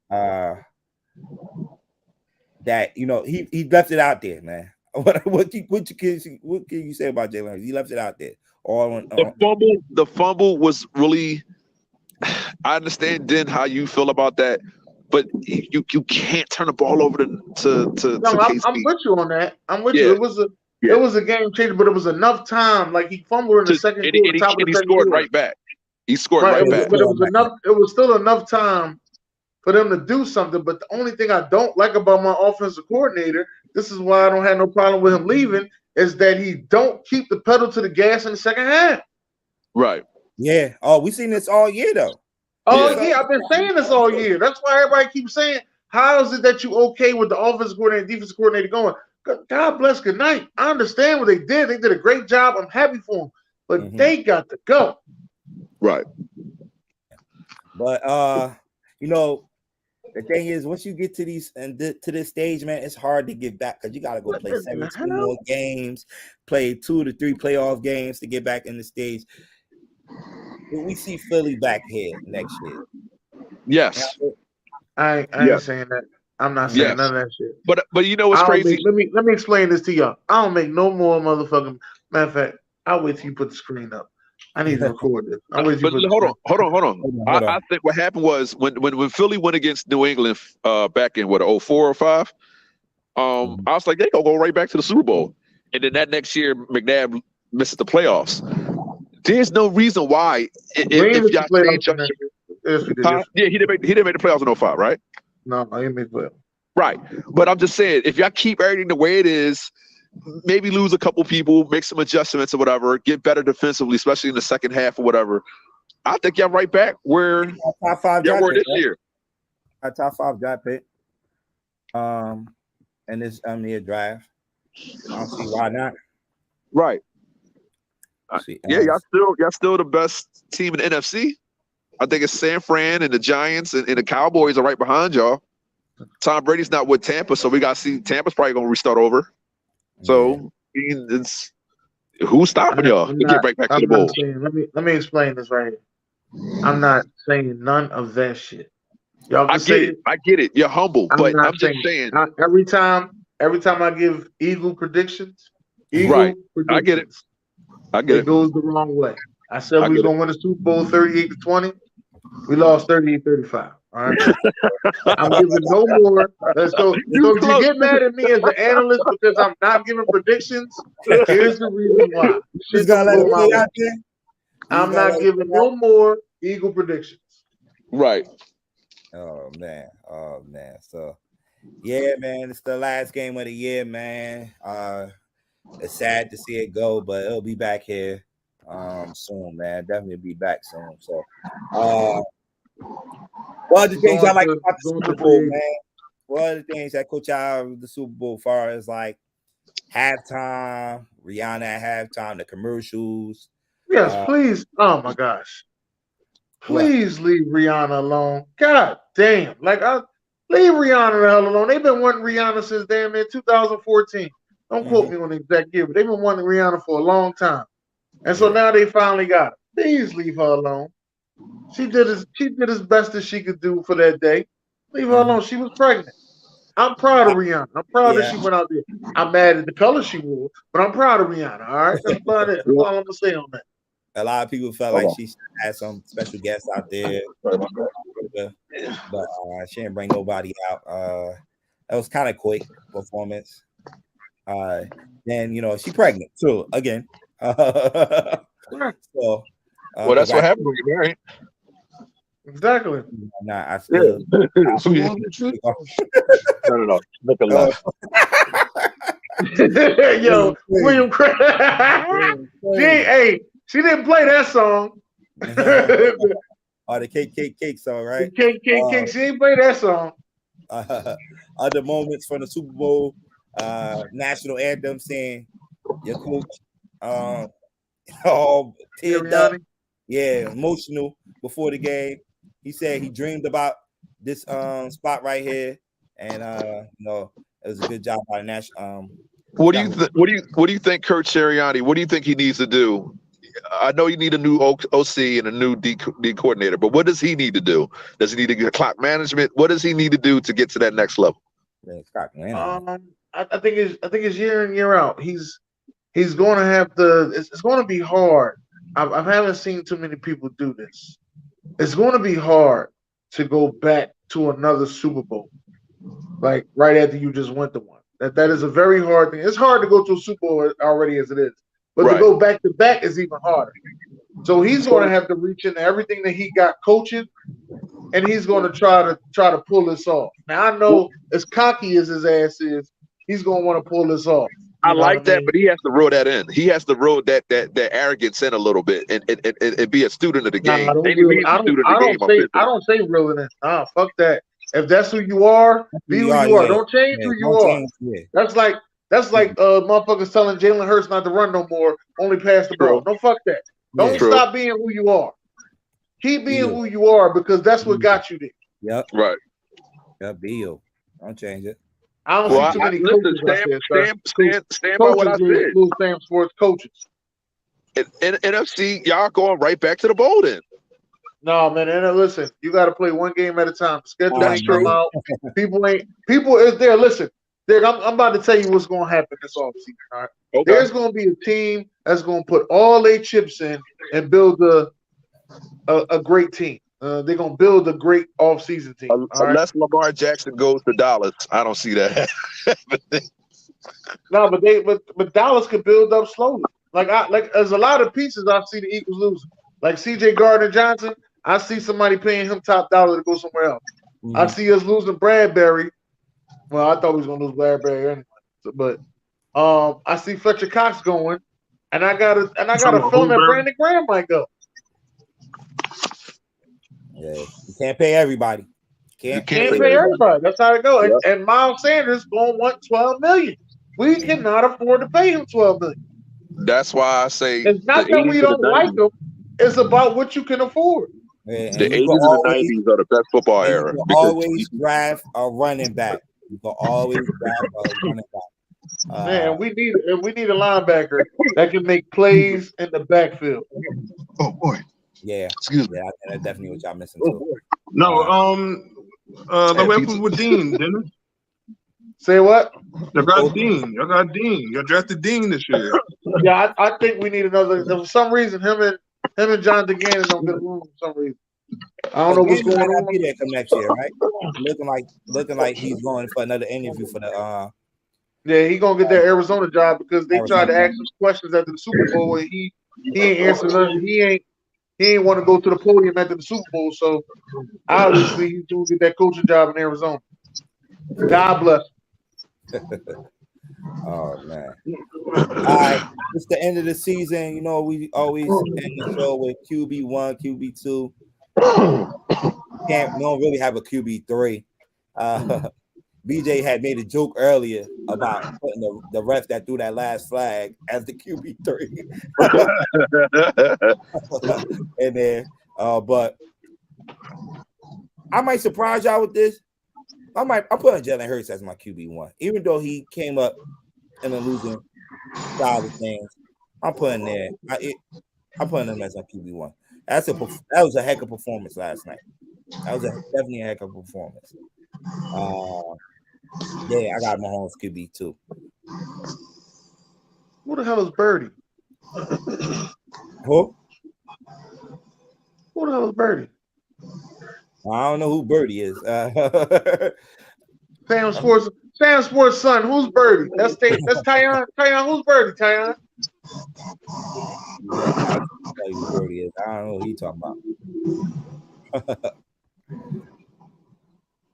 that you know he left it out there, man. What can you say about Jalen Hurts? He left it out there. The fumble was really. I understand, Den, how you feel about that, but you can't turn the ball over to KC. I'm with you on that. I'm with you. It was a game changer, but it was enough time. Like he fumbled in the second quarter, and he scored right back. He scored right back. But it was enough. It was still enough time for them to do something. But the only thing I don't like about my offensive coordinator, this is why I don't have no problem with him leaving, is that he don't keep the pedal to the gas in the second half. Right. Yeah. Oh, we've seen this all year though. Oh yeah, I've been saying this all year. That's why everybody keeps saying, how is it that you okay with the offensive coordinator and defensive coordinator going? God bless, good night. I understand what they did. They did a great job. I'm happy for them. But they got to go. Right. But you know, the thing is, once you get to these to this stage, man, it's hard to get back because you gotta go play 17 more games, play 2 to 3 playoff games to get back in the stage. We see Philly back here next year. Yes. I ain't saying that. I'm not saying none of that shit. But you know what's crazy? Let me explain this to y'all. I don't make no more motherfucking. Matter of fact, I'll wait till you put the screen up. I need to record this. Hold on. I think what happened was when Philly went against New England back in 04 or 05, I was like, they gonna go right back to the Super Bowl. And then that next year, McNabb misses the playoffs. There's no reason why if y'all he didn't make the playoffs in 05, right? No, I didn't make the playoffs. Right. But I'm just saying, if y'all keep everything the way it is, maybe lose a couple people, make some adjustments or whatever, get better defensively, especially in the second half or whatever, I think y'all right back where top 5 y'all were this year. A top 5 draft pick. And this near draft. I don't see why not. Right. Y'all still the best team in the NFC. I think it's San Fran and the Giants and the Cowboys are right behind y'all. Tom Brady's not with Tampa, so we got to see Tampa's probably going to restart over. So it's who's stopping y'all to get back to the bowl? Let me explain this right here. I'm not saying none of that shit. Y'all I get it. You're humble, but I'm just saying. Every time I give Eagle predictions, I get it. It goes the wrong way. I said we was going to win the Super Bowl 38-20. We lost 38-35. All right. I'm giving no more. So if you get mad at me as an analyst because I'm not giving predictions, here's the reason why. I'm not giving no more Eagle predictions. Right. Oh man. So yeah, man, it's the last game of the year, man. It's sad to see it go, but it'll be back here soon, man. Definitely be back soon. So what are the things I like about the Super Bowl, man? What are the things that coach out of the Super Bowl as far as like halftime, Rihanna at halftime, the commercials? Yes, please. Oh my gosh. Please leave Rihanna alone. God damn. Like leave Rihanna the hell alone. They've been wanting Rihanna since damn near 2014. Don't quote me on the exact year, but they've been wanting Rihanna for a long time. And so now they finally got her. Please leave her alone. She did as best as she could do for that day. Leave her alone. She was pregnant. I'm proud of Rihanna. I'm proud that she went out there. I'm mad at the color she wore, but I'm proud of Rihanna. All right, that's about it. That's all I'm gonna say on that. A lot of people felt like she had some special guests out there, but she didn't bring nobody out. That was kind of quick performance. Then she pregnant too again. So, well, that's what happened when you're married. Exactly. Nah, I still. No. Make a laugh. Yo, William Craig. She didn't play that song. Oh, the cake song, right? The cake. She didn't play that song. Other moments from the Super Bowl national anthem, saying your coach, all teared up, emotional before the game. He said he dreamed about this spot right here, and it was a good job by the national. What do you think, Kurt Sirianni? What do you think he needs to do? I know you need a new OC and a new D coordinator, but what does he need to do? Does he need to get clock management? What does he need to do to get to that next level? I think it's year in, year out. He's going to have to. It's going to be hard. I haven't seen too many people do this. It's going to be hard to go back to another Super Bowl, like right after you just went to one. That is a very hard thing. It's hard to go to a Super Bowl already as it is, but to go back to back is even harder. So he's going to have to reach into everything that he got coaching, and he's going to try to pull this off. Now I know as cocky as his ass is, he's going to want to pull this off. I like that, but he has to reel that in. He has to reel that arrogance in a little bit and be a student of the game. I don't say reeling in. Nah, fuck that. If that's who you are, be who you are. Don't change who you are. That's like motherfuckers telling Jalen Hurts not to run no more, only pass the ball. No, fuck that. Don't stop being who you are. Keep being who you are because that's what got you there. Yep. Right. Yep. Be you. Don't change it. I don't see too many coaches stand by what I said. SamzSportz coaches. In NFC, y'all going right back to the bowl then. No, man. And listen, you got to play one game at a time. Schedule ain't come out. People is there. Listen, Dick, I'm about to tell you what's going to happen this offseason. All right. Okay. There's going to be a team that's going to put all their chips in and build a great team. They're going to build a great offseason team. Unless Lamar Jackson goes to Dallas, I don't see that. No, but Dallas could build up slowly. Like there's a lot of pieces I see the Eagles losing. Like C.J. Gardner-Johnson, I see somebody paying him top dollar to go somewhere else. Mm-hmm. I see us losing Bradbury. Well, I thought we was gonna lose Bradbury anyway. But I see Fletcher Cox going, and I got a feeling that Brandon Graham might go. Yeah, you can't pay everybody. You can't pay everybody. That's how it goes. Yep. And Miles Sanders gonna want $12 million. We cannot afford to pay him $12 million. That's why I say it's not that we don't like him. It's about what you can afford. Yeah, the 80s and the 90s are the best football era. You can always draft a running back. You can always draft a running back. Man, we need a linebacker that can make plays in the backfield. Oh boy. Yeah. Excuse me. Yeah, that's definitely what y'all missing too. No, that happened with Dean, didn't it? Say what? Y'all got Dean. Y'all drafted Dean this year. Yeah, I think we need another. For some reason, him and John DeGannon don't get along for some reason. I don't know what's going on. Be there come next year, right? Looking like he's going for another interview for the. Yeah, he gonna get that Arizona job because they tried to ask him questions after the Super Bowl and he ain't answered nothing. He ain't want to go to the podium after the Super Bowl, so obviously he's gonna get that coaching job in Arizona. God bless him. Oh man! All right, it's the end of the season. You know, we always end the show with QB1, QB2. We don't really have a QB3. BJ had made a joke earlier about putting the ref that threw that last flag as the QB3. And then, but I might surprise y'all with this. I'm putting Jalen Hurts as my QB1, even though he came up in a losing side of things. I'm putting him as my QB1. That was a heck of a performance last night. That was definitely a heck of a performance. Yeah, I got Mahomes QB too. Who the hell is Birdie? Who? Who the hell is Birdie? I don't know who Birdie is. SamzSportz son. Who's Birdie? That's Tyon. Tyon, who's Birdie? Tyon. Yeah, I'll tell you who Birdie is. I don't know who you talking about.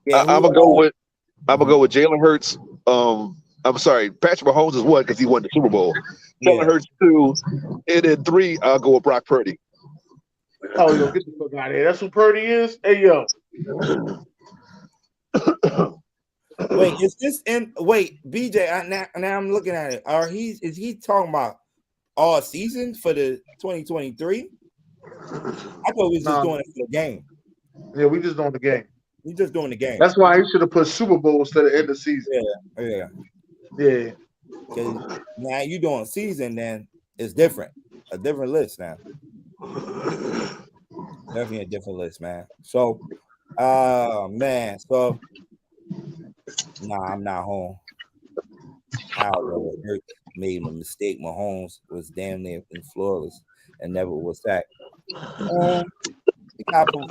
Yeah, I'm gonna go with Jalen Hurts. I'm sorry, Patrick Mahomes is 1 because he won the Super Bowl. Jalen Hurts 2, and then 3, I'll go with Brock Purdy. Oh, yo, get the fuck out of here. That's who Purdy is? Hey, yo. Wait, is this in? Wait, BJ. Now I'm looking at it. Is he talking about all season for the 2023? I thought we was just doing it for the game. Yeah, we just doing the game. We just doing the game. That's why he should have put Super Bowl instead of end of season. Yeah. Yeah. Now you doing season, then it's different. A different list now. Definitely a different list, man. So, man. So, nah, I'm not home. I don't know what Hurts made a mistake. Mahomes was damn near flawless and never was sacked. He got point,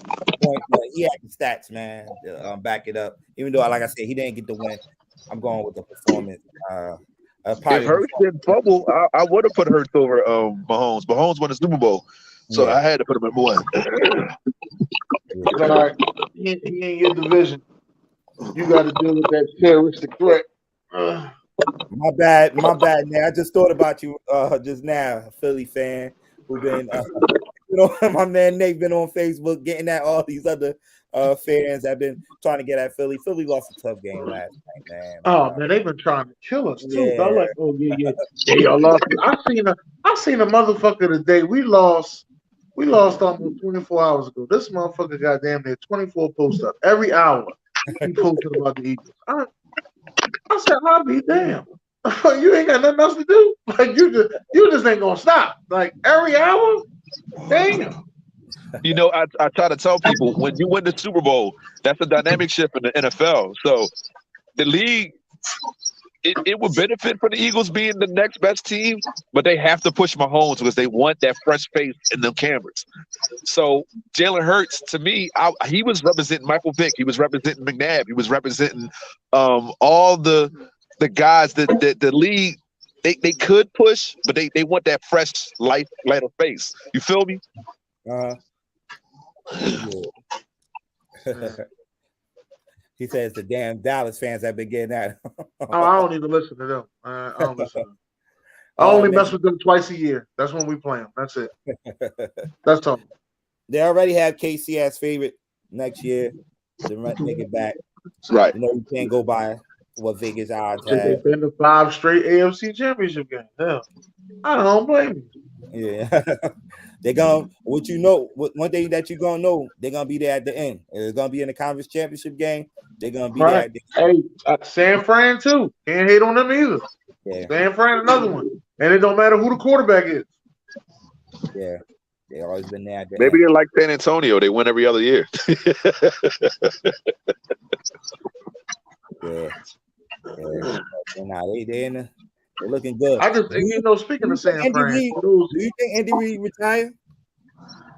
but he had the stats, man. Back it up. Even though, like I said, he didn't get the win. I'm going with the performance. If Hurts didn't fumble, I would have put Hurts over Mahomes. Mahomes won the Super Bowl, so I had to put him at 1. All right. He ain't your division. You got to deal with that terroristic threat. My bad, man. I just thought about you just now, Philly fan who been my man Nate been on Facebook getting at all these other fans that been trying to get at Philly. Philly lost a tough game last night, man. Oh man, they've been trying to kill us too. Yeah. I'm like, oh yeah, y'all lost. I seen a motherfucker today. We lost almost 24 hours ago. This motherfucker got damn near 24 posts up every hour. He posted about the Eagles. I said, I'll be damn. You ain't got nothing else to do. Like you just ain't gonna stop. Like every hour. Damn. You know, I try to tell people when you win the Super Bowl, that's a dynamic shift in the NFL. So the league, it would benefit for the Eagles being the next best team, but they have to push Mahomes because they want that fresh face in the cameras. So Jalen Hurts, to me, he was representing Michael Vick. He was representing McNabb. He was representing all the guys that the league. They could push, but they want that fresh, lighter face. You feel me? He says the damn Dallas fans have been getting at him. I don't even listen to them. I don't listen to them. I only mess with them twice a year. That's when we play them. That's it. That's all. They already have KC as favorite next year to make it back. Right. You know, you can't go by what Vegas odds have. They've been to 5 straight AFC championship games. Hell, I don't blame you. Yeah. They're going to, one thing that you're going to know, they're going to be there at the end. They're going to be in the conference championship game. They're going to be there at the end. Hey, San Fran, too. Can't hate on them either. Yeah. San Fran, another one. And it don't matter who the quarterback is. Yeah. They always been there at the Maybe end. they're like San Antonio. They win every other year. Yeah. They're looking good. Speaking of San Fran, do you think Andy Reid retire?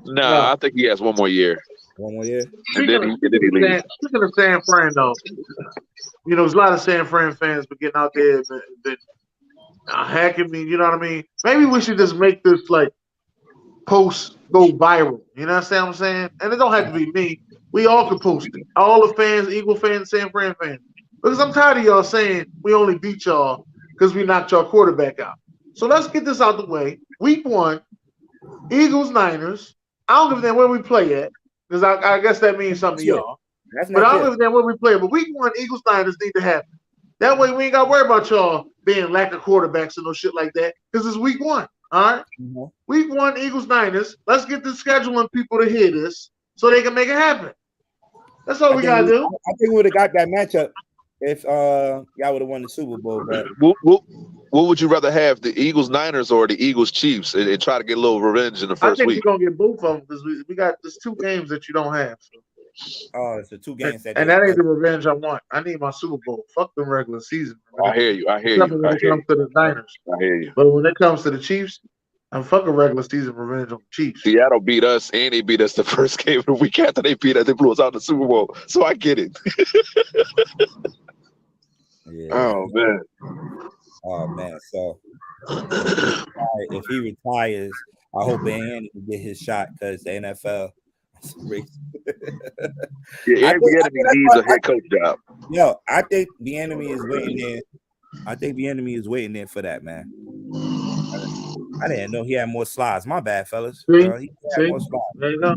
No, I think he has one more year. One more year. Speaking of San Fran, though, there's a lot of San Fran fans been getting out there and hacking me. You know what I mean? Maybe we should just make this like post go viral. You know what I'm saying? And it don't have to be me. We all can post it. All the fans, Eagle fans, San Fran fans. Because I'm tired of y'all saying we only beat y'all because we knocked y'all quarterback out. So let's get this out the way. Week 1, Eagles, Niners. I don't give a damn where we play at because I guess that means something to y'all. But I don't give a damn where we play. But Week 1, Eagles, Niners need to happen. That way we ain't got to worry about y'all being lack of quarterbacks and no shit like that because it's Week 1. All right? Mm-hmm. Week 1, Eagles, Niners. Let's get the scheduling people to hear this so they can make it happen. That's all we got to do. I think we would have got that matchup if y'all would have won the Super Bowl. But what would you rather have, the Eagles Niners or the Eagles Chiefs, and try to get a little revenge in the first week? I think we're gonna get both of them because we got there's 2 games that you don't have. So. Oh, it's the 2 games that And they. that ain't the revenge I want. I need my Super Bowl. Fuck them regular season. I hear you. Except when it comes to the Niners. I hear you. But when it comes to the Chiefs, I'm fucking regular season revenge on the Chiefs. Seattle beat us, and they beat us the first game of the week after they beat us. They blew us out in the Super Bowl. So I get it. Yeah. Oh man. So if he retires, I hope Andy can get his shot because the NFL. Yeah, Andy needs a head coach job. Yo, I think the enemy is waiting there. I think the enemy is waiting there for that, man. I didn't know he had more slides. My bad, fellas. See? He had more slides. There you go.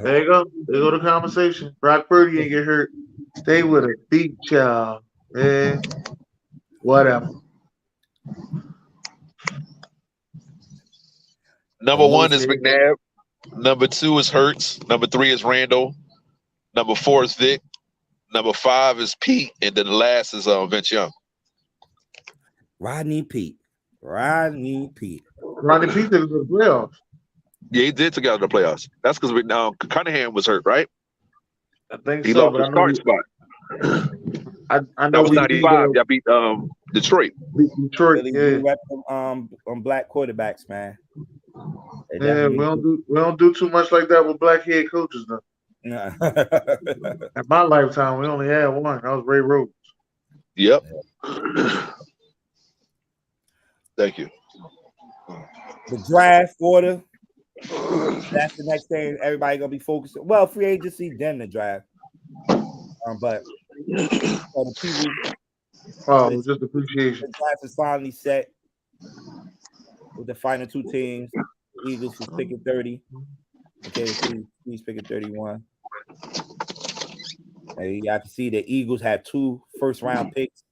There you go. There go the conversation. Brock Purdy ain't get hurt. Stay with a big child, man. Whatever. Number 1 is McNabb. Number 2 is Hurts. Number 3 is Randall. Number 4 is Vic. Number 5 is Pete, and then the last is Vince Young. Rodney Pete took Pete to the playoffs. Yeah, he did together the playoffs. That's because Cunningham was hurt, right? I think he so. Lost his starting spot. I know that was 95. Y'all beat Detroit. Detroit, really on black quarterbacks, man. Yeah, we don't do too much like that with black head coaches, though. Nah. In my lifetime, we only had one. That was Ray Rhodes. Yep. Thank you. The draft order. That's the next thing everybody gonna be focused on. Well, free agency, then the draft. But for the people, just appreciation. The draft is finally set with the final 2 teams. The Eagles was picking 30. Okay, he's picking 31. And y'all can see the Eagles had 2 first-round picks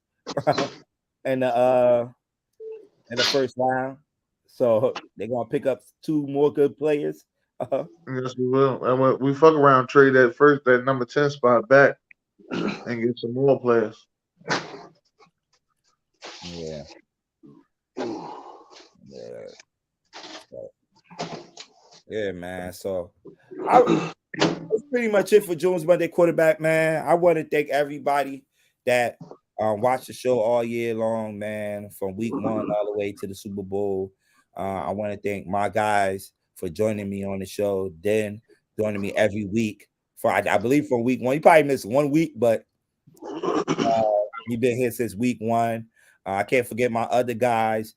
in the first round. So they're gonna pick up 2 more good players. Yes, we will. And we fuck around, trade that number 10 spot back and get some more players. Yeah. Yeah, man. So that's pretty much it for Jones Monday Quarterback, man. I want to thank everybody that watched the show all year long, man, from week 1 all the way to the Super Bowl. I want to thank my guys for joining me on the show, then joining me every week. I believe from week 1. You probably missed 1 week, but you've been here since week 1. I can't forget my other guys,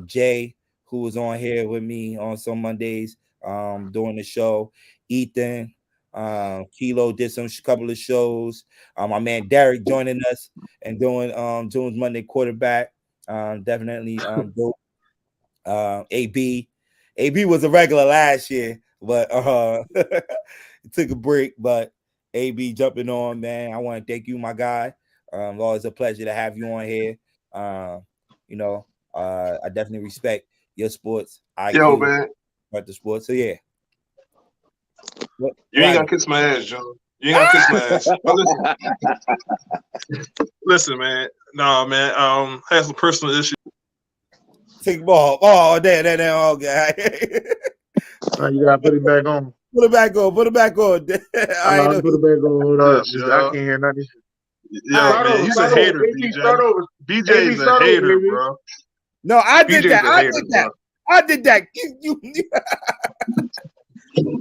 Jay, who was on here with me on some Mondays doing the show. Ethan, Kilo did some couple of shows. My man Derek joining us and doing Jones Monday Quarterback. Definitely dope. AB was a regular last year, but took a break. But AB jumping on, man. I want to thank you, my guy. Always a pleasure to have you on here. I definitely respect your sports IQ. Yo, man. About the sports. So yeah. You ain't gonna kiss my ass, Joe. You ain't gonna kiss my ass. Listen, man. No, man. I had some personal issues. Take the ball. Oh, there. Oh, God. You gotta put it back on. Put it back on. Put it back on. Hold up. I can't hear nothing. Yo, man, he's a hater, BJ. BJ's a hater, bro. No, I did that. I did that. You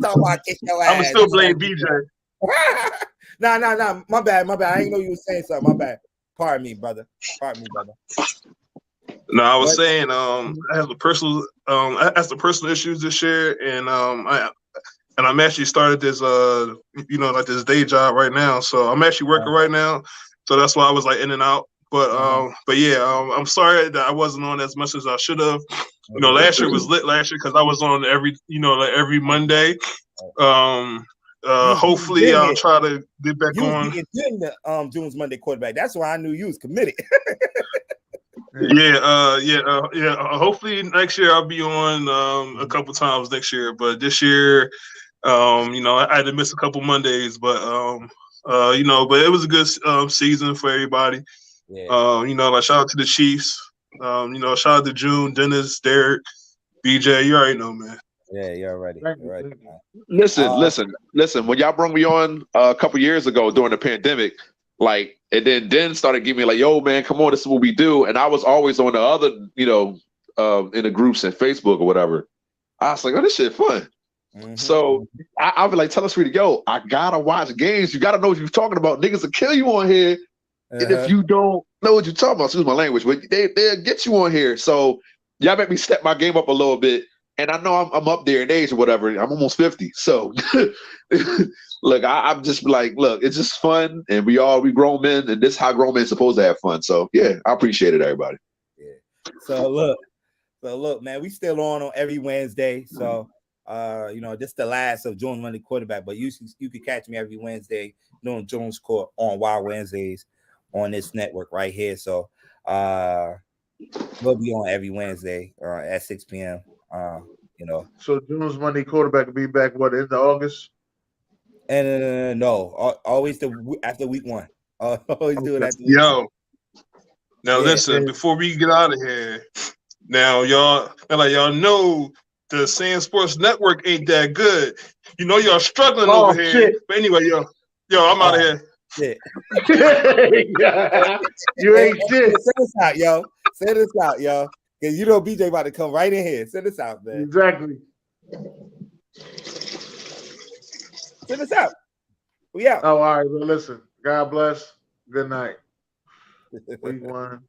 talking about kiss your ass. I'm still blame BJ. Nah. My bad. I ain't know you were saying something. My bad. Pardon me, brother. No, I was saying, I have the personal issues this year, and I'm actually started this, like this day job right now. So I'm actually working right now, so that's why I was like in and out. But I'm sorry that I wasn't on as much as I should have. Last year was lit because I was on every Monday. Hopefully I'll try to get back on. You the June's Monday Quarterback. That's why I knew you was committed. Hopefully next year I'll be on a couple times next year. But this year, I had to miss a couple Mondays. But but it was a good season for everybody. Yeah. Like shout out to the Chiefs. Shout out to June, Dennis, Derek, BJ. You already know, man. Yeah, you're ready. Thank You're you, ready. thank you. Listen. When y'all brought me on a couple years ago during the pandemic, like, and then started giving me like, yo, man, come on, this is what we do. And I was always on the other, in the groups and Facebook or whatever. I was like, oh, this shit fun. Mhm. So I'll be like, tell us, Rita, yo, I gotta watch games. You gotta know what you're talking about. Niggas will kill you on here. And if you don't know what you're talking about, excuse my language, but they'll get you on here. So y'all make me step my game up a little bit. And I know I'm up there in age or whatever. I'm almost 50. So look, I'm just like, look, it's just fun. And we grown men, and this is how grown men supposed to have fun. So yeah, I appreciate it, everybody. Yeah. So look, man, we still on every Wednesday. So this is the last of Jones Monday Quarterback, but you can catch me every Wednesday doing Jones Court on Wild Wednesdays on this network right here. So we'll be on every Wednesday at 6 p.m. So Jones Monday Quarterback will be back in August? And no, always after week one. Always do it after week Yo. Now Yeah. listen, before we get out of here, now y'all know the SamzSportz Network ain't that good. You know y'all struggling over here. Shit. But anyway, yo, I'm out of here. Shit. You ain't shit. Send us out, yo. Send us out, yo. Because you know BJ about to come right in here. Send us out, man. Exactly. Send us out. We out. Oh, all right. Well, listen. God bless. Good night. Week one.